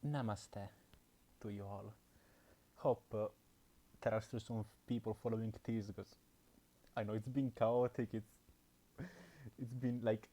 Namaste to you all. Hope there are still some people following this because I know it's been chaotic. It's been like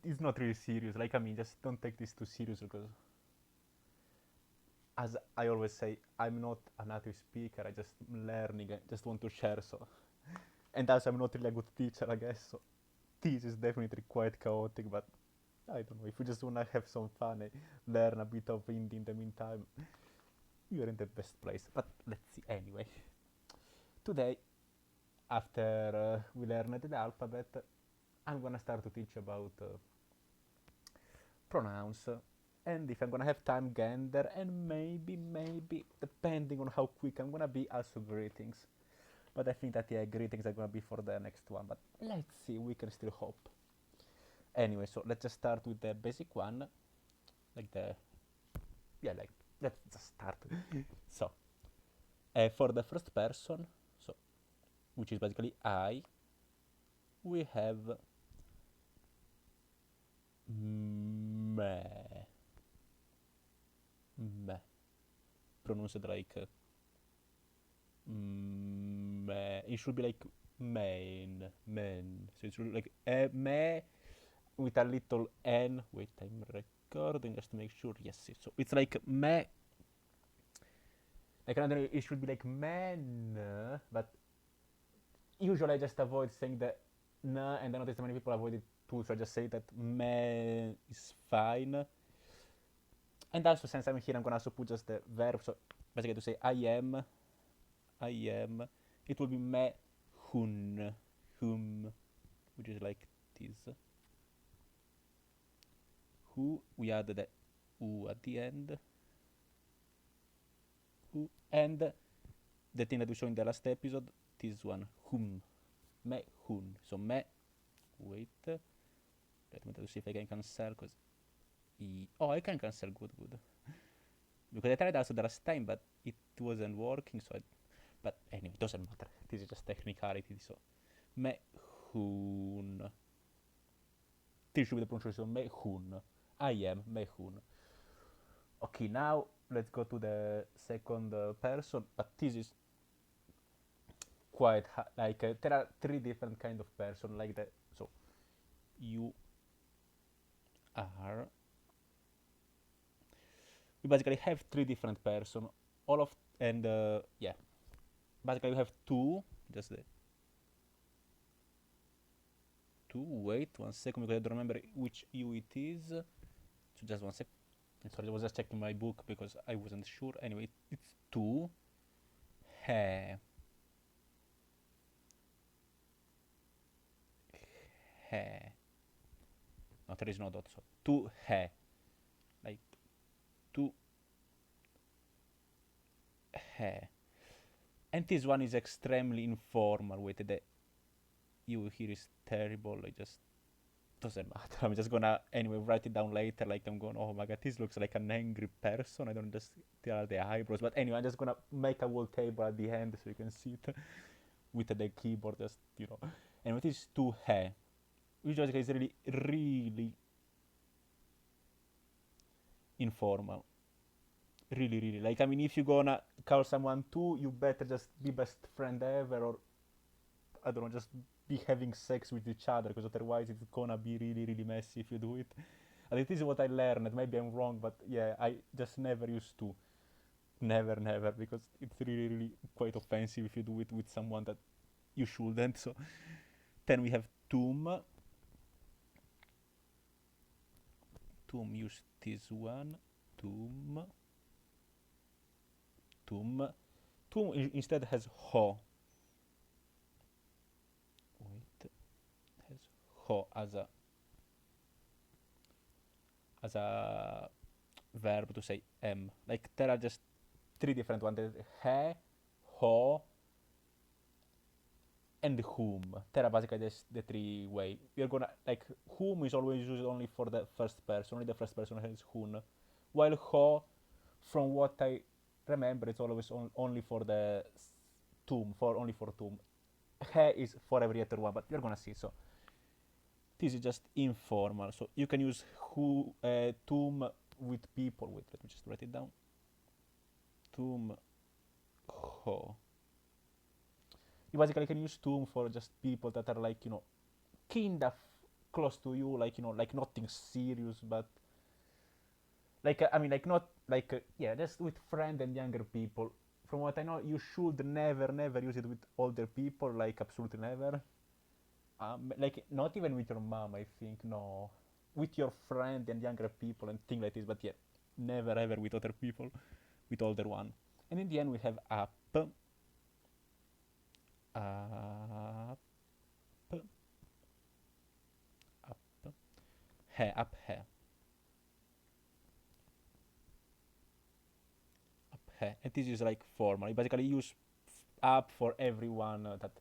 it's not really serious. Like I mean, just don't take this too serious because, as I always say, I'm not a native speaker. I just learning. I just want to share. So, and also I'm not really a good teacher, I guess. So this is definitely quite chaotic, but I don't know. If you just wanna have some fun, learn a bit of Hindi in the meantime, you're in the best place. But let's see anyway. Today, after we learned the alphabet, I'm gonna start to teach about pronouns. And if I'm gonna have time, gender, and maybe, depending on how quick I'm gonna be, also greetings. But I think that yeah, greetings are gonna be for the next one. But let's see, we can still hope. Anyway, so let's just start with the basic one, like the like let's just start. So for the first person, so which is basically I, we have me, me, pronounced like me. It should be like main, men. So it should be like me with a little n. Wait, I'm recording just to make sure. Yes, so it's like me. Like another, it should be like man, but usually I just avoid saying the n, and I notice that many people avoid it too, so I just say that me is fine. And also, since I'm here, I'm gonna also put just the verb, so basically to say I am, it will be me, hun, whom, which is like this. Who, we add the u at the end. Who, and the thing that we saw in the last episode, this one, whom, me, hun. So me, wait, let me see if I can cancel, because oh, I can cancel, good. Because I tried also the last time, but it wasn't working, so but anyway, it doesn't matter. This is just technicality, so mehun. This should be the pronunciation, mehun. I am mehun. Okay, now let's go to the second person, but this is quite like there are three different kind of person like that. So you are, we basically have three different person, all of, and yeah, basically we have two, just the two. Wait 1 second because I don't remember which you it is, so just 1 sec. Sorry, I was just checking my book because I wasn't sure. Anyway, it's two. He, he, no, there is no dot, so two he, like two he. And this one is extremely informal. Wait, the you here is terrible. I just doesn't matter. I'm just gonna anyway write it down later. Like I'm going, oh my god, this looks like an angry person. I don't just tell the eyebrows. But anyway, I'm just gonna make a whole table at the end so you can see it with the keyboard. Just and it is two he, which is really informal. Really. Like I mean, if you're gonna call someone two, you better just be best friend ever, or I don't know, just be having sex with each other, because otherwise it's gonna be really messy if you do it. And this is what I learned. Maybe I'm wrong, but yeah, I just never used to. Never, because it's really quite offensive if you do it with someone that you shouldn't. So then we have Tum. Tum, use this one. Tum. Instead has Ho. Wait, has Ho as a verb to say am. Like there are just three different ones. There's he, ho, and whom. There are basically the three way. We're gonna like whom is always used only for the first person. Only the first person has whom. While ho, from what I remember, it's always only for the tum. Only for tum. He is for every other one, but you're gonna see. So this is just informal. So you can use who, tum with people. Wait, let me just write it down. Tum ho. You basically can use tum for just people that are like, kind of close to you, like, like nothing serious, but like, I mean, like not like, yeah, just with friends and younger people. From what I know, you should never use it with older people, like absolutely never. Like not even with your mom, I think, no. With your friend and younger people and things like this, but yeah, never ever with other people, with older one. And in the end, we have up, up, up, up, and this is like formal. You basically use up for everyone that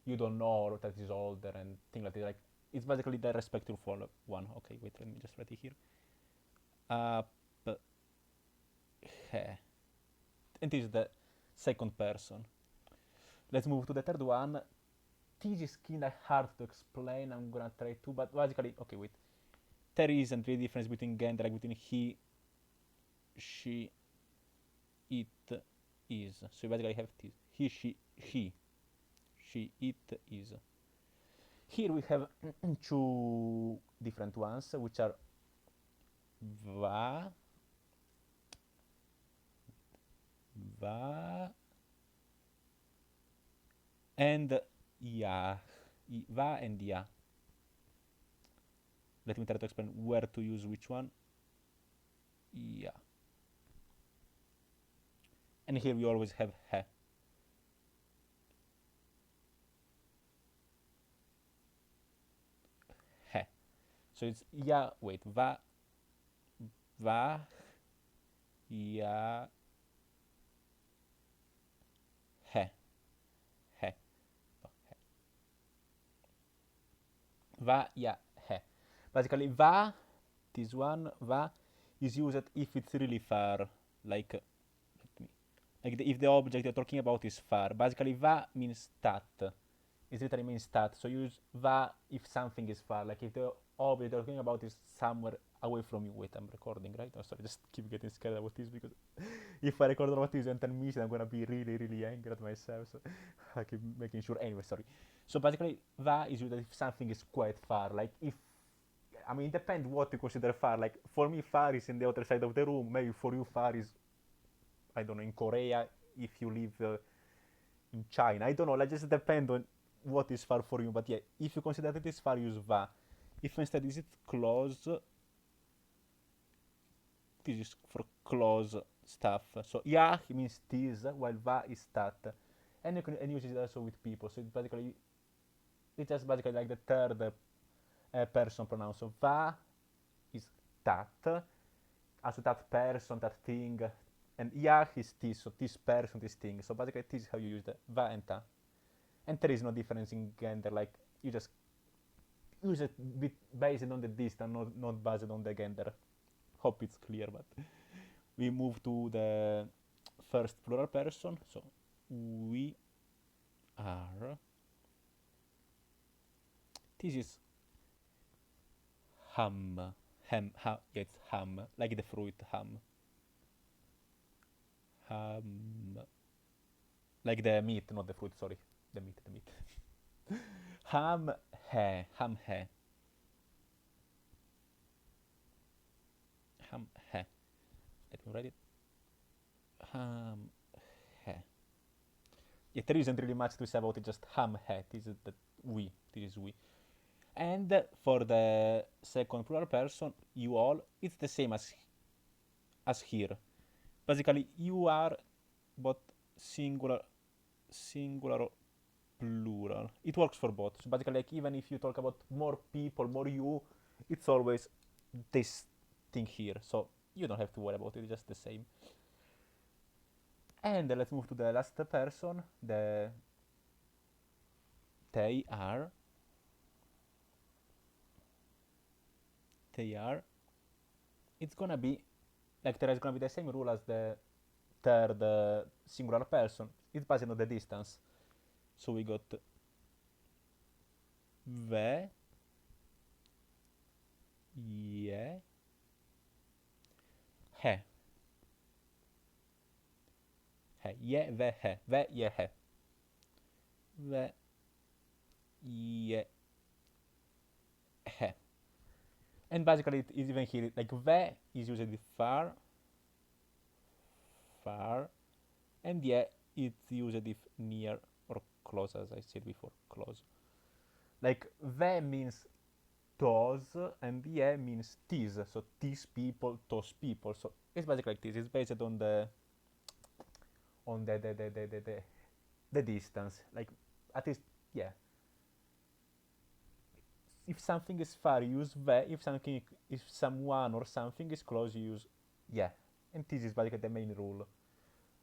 you don't know or that is older and things like that. Like it's basically the respectful for one. Okay, wait, let me just write it here. Up, and this is the second person. Let's move to the third one. This is kind of hard to explain. I'm gonna try to, but basically, okay, wait. There isn't really difference between gender, like between he, she, it, is. So you basically have this. He, she, it, is. Here we have two different ones, which are va, and ya. Va and ya. Let me try to explain where to use which one. Yeah. And here we always have he. He. So it's ya, wait, va, ya, he. He. Va, ya, he. Basically, va, this one, va, is used if it's really far. Like, if the object you're talking about is far. Basically, va means that. It literally means that. So use va if something is far. Like if the object you're talking about is somewhere away from you. Wait, I'm recording, right? Oh, sorry, just keep getting scared about this because if I record about this in 10 minutes, I'm gonna be really angry at myself. So I keep making sure. Anyway, sorry. So basically, va is used if something is quite far. Like if, I mean, it depends what you consider far. Like for me, far is in the other side of the room. Maybe for you, far is, I don't know, in Korea. If you live in China, I don't know. Like just depend on what is far for you. But yeah, if you consider that it is far, use va. If instead is it close, this is for close stuff. So yeah, it means this, while va is that. And you can use it also with people. So it's just basically like the third person pronoun. So va is that, also that person, that thing, and yeah is this, so this person, this thing. So basically this is how you use the va and ta. And there is no difference in gender, like you just use it based on the distance, not based on the gender. Hope it's clear, but we move to the first plural person. So we are. This is ham. Yeah, it's ham, like the fruit ham. Ham. Like the meat, not the fruit, sorry. The meat. Ham he. Ham he. Ham he. Let me write it. Ham he. Yeah, there isn't really much to say about it, just ham he. This is the we. This is we. And for the second plural person, you all, it's the same as here. Basically, you are, but singular or plural. It works for both. So basically, like even if you talk about more people, more you, it's always this thing here. So you don't have to worry about it. It's just the same. And let's move to the last person. They are. It's gonna be like there is gonna be the same rule as the third singular person. It's based on the distance. So we got ve, ye, he. He, ye, ve, he. Ve, ye, he. Ve, ye, he. And basically it is even here, like ve is usually far, far, and ye it's used if near or close, as I said before, close. Like ve means those and ye means these, so these people, those people. So it's basically like this. It's based on the distance. Like at least yeah. If something is far, you use ve. If someone or something is close, you use yeah. And this is basically the main rule.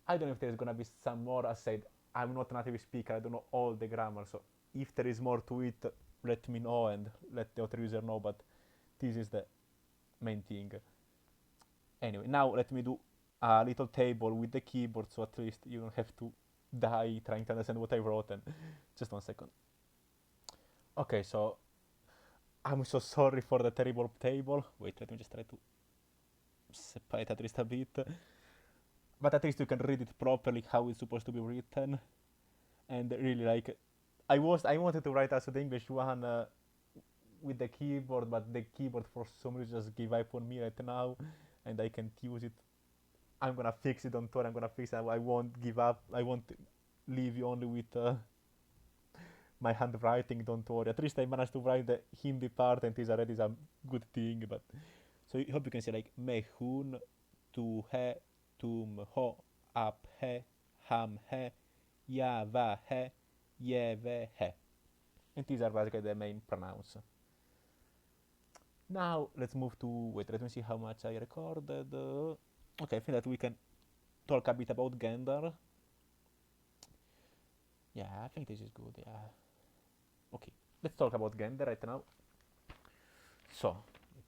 I don't know if there's gonna be some more. I said I'm not a native speaker. I don't know all the grammar. So if there is more to it, let me know and let the other user know. But this is the main thing. Anyway, now let me do a little table with the keyboard, so at least you don't have to die trying to understand what I wrote. And just 1 second. Okay, so I'm so sorry for the terrible table. Wait, let me just try to separate at least a bit. But at least you can read it properly how it's supposed to be written. And really, like, I wanted to write also the English one with the keyboard, but the keyboard for some reason just gave up on me right now, and I can't use it. I'm gonna fix it, don't worry, I'm gonna fix it. I won't give up. I won't leave you only with my handwriting, don't worry. At least I managed to write the Hindi part, and this already is a good thing. But so I hope you can see like mehun, tu hai, tum ho, ap hai, ham hai, ya va hai, ye ve hai. And these are basically the main pronouns. Now let's move to, wait, let me see how much I recorded. Okay, I think that we can talk a bit about gender. Yeah, I think this is good, yeah. Okay, let's talk about gender right now. So,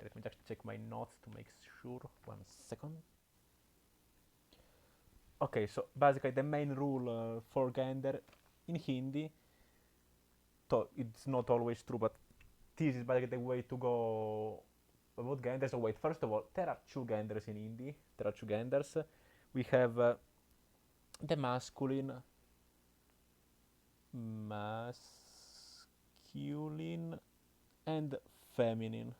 let me just check my notes to make sure. 1 second. Okay, so basically the main rule for gender in Hindi, it's not always true, but this is basically the way to go about gender. So wait, first of all, there are two genders in Hindi. There are two genders. We have the masculine, and feminine.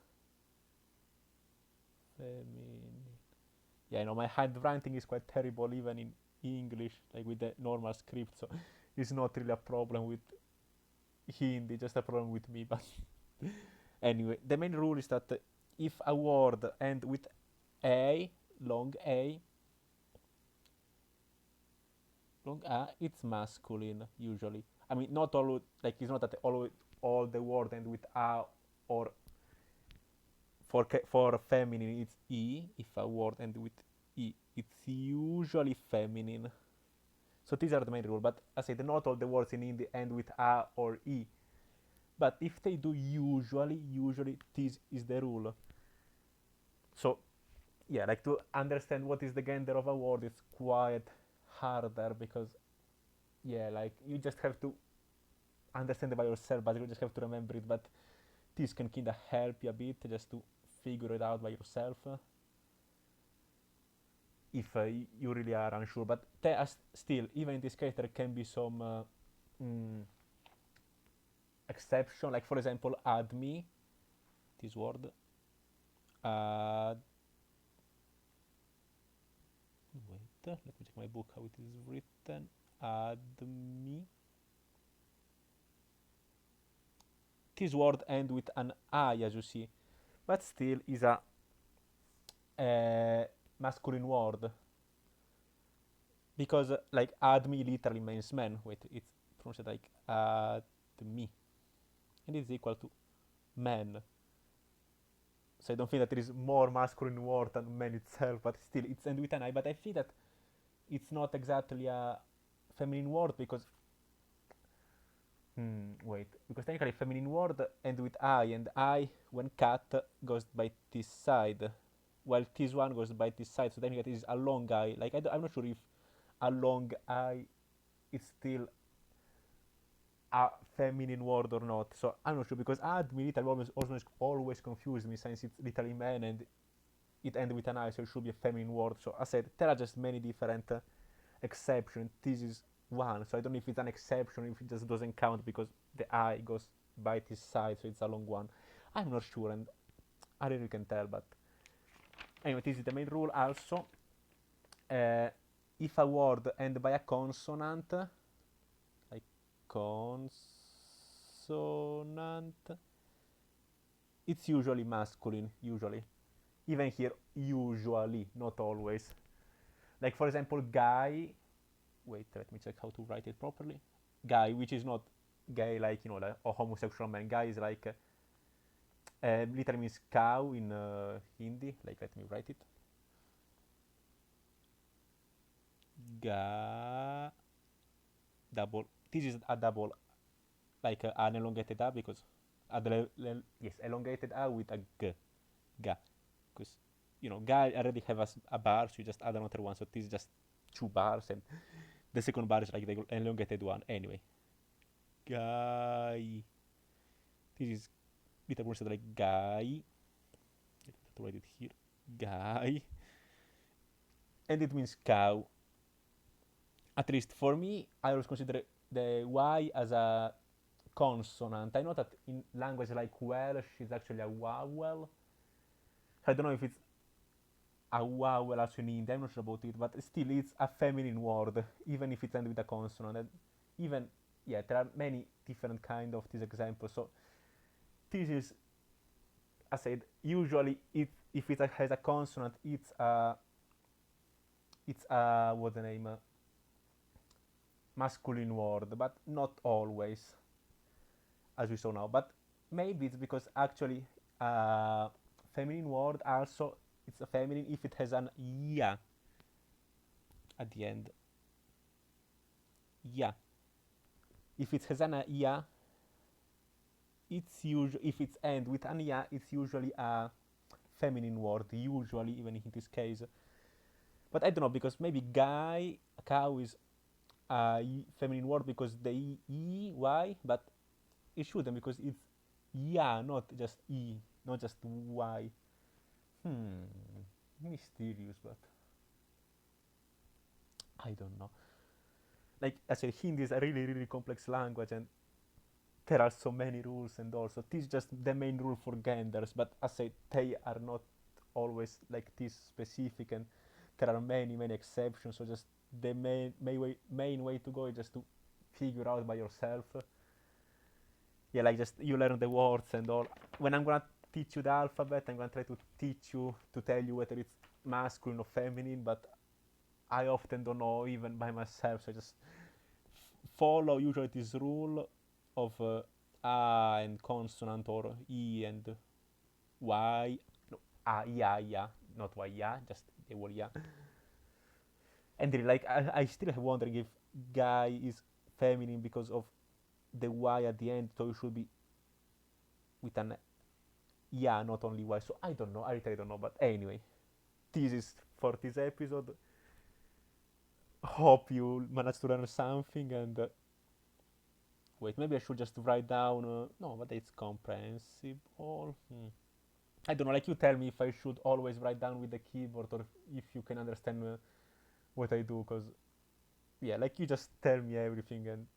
Yeah, I know my handwriting is quite terrible even in English, like with the normal script. So it's not really a problem with Hindi, just a problem with me. But anyway, the main rule is that if a word ends with long A, it's masculine usually. I mean, not all, like it's not that all the word end with a, or for feminine it's e. If a word ends with e, it's usually feminine. So these are the main rule. But I said not all the words in Hindi end with a or e. But if they do usually this is the rule. So yeah, like to understand what is the gender of a word, it's quite harder because yeah, like you just have to understand it by yourself, but you just have to remember it. But this can kinda help you a bit just to figure it out by yourself if you really are unsure. But there are still, even in this case, there can be some exception. Like for example, admi, this word. Wait, let me check my book how it is written. Admi. This word ends with an I, as you see, but still is a masculine word because like admi literally means man. Wait, it's pronounced like admi, and it's equal to man. So I don't think that there is more masculine word than man itself, but still it's end with an I. But I think that it's not exactly a feminine word because wait, because technically feminine word end with I, and I when cut goes by this side, while this one goes by this side. So technically it is a long I. Like I'm not sure if a long I is still a feminine word or not. So I'm not sure because admi literally always confused me since it's literally man, and it ends with an I, so it should be a feminine word. So I said there are just many different exceptions. This is one, so I don't know if it's an exception, if it just doesn't count because the I goes by this side, so it's a long one. I'm not sure, and I really can tell, but anyway, this is the main rule. Also, if a word ends by a consonant, like consonant, it's usually masculine, usually. Even here, usually, not always. Like for example, guy. Wait, let me check how to write it properly. Guy, which is not gay, like like a homosexual man. Guy is like literally means cow in Hindi. Like let me write it. Ga double. This is a double, like an elongated a because yes, elongated a with a g, ga, because guy already have a bar, so you just add another one. So this is just two bars, and the second bar is like the elongated one. Anyway, guy. This is literally pronounced like guy. Let me write it here. Guy, and it means cow. At least for me, I always consider the Y as a consonant. I know that in language like Welsh, it's actually a vowel. I don't know if it's a vowel also in India, I'm not sure about it, but still it's a feminine word, even if it ends with a consonant. And even, yeah, there are many different kind of these examples. So this is, I said, usually if it has a consonant, it's what's the name? Masculine word, but not always, as we saw now. But maybe it's because actually feminine word also it's a feminine if it has an ya at the end. Ya. If it has an ya, it's usually if it's end with an ya, it's usually a feminine word. Usually, even in this case. But I don't know because maybe guy, cow is a feminine word because the y, but it shouldn't because it's yeah, not just e, not just y. Mysterious, but I don't know. Like I said, Hindi is a really, really complex language, and there are so many rules, and also this is just the main rule for genders. But I said they are not always like this specific, and there are many, many exceptions. So just the main way to go is just to figure out by yourself. Yeah, like just you learn the words and all. When I'm gonna teach you the alphabet, I'm gonna try to teach you to tell you whether it's masculine or feminine, but I often don't know even by myself, so I just follow usually this rule of a and consonant or e and y. No, ya, not y, ya, just the word ya. And really, like I still am wondering if guy is feminine because of the y at the end, so it should be with an yeah, not only y. So I don't know, I really don't know, but anyway, this is for this episode. Hope you managed to learn something, and wait, maybe I should just write down no, but it's comprehensible. I don't know, like you tell me if I should always write down with the keyboard or if you can understand what I do, because yeah, like you just tell me everything, and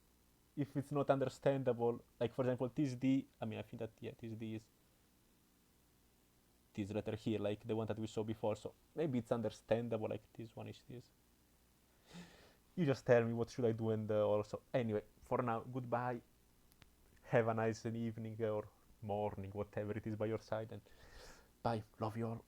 if it's not understandable, like for example this D, I mean I think that yeah, this D is this letter here, like the one that we saw before, so maybe it's understandable, like this one is this. You just tell me what should I do, and also anyway, for now, goodbye, have a nice evening or morning, whatever it is by your side, and bye, love you all.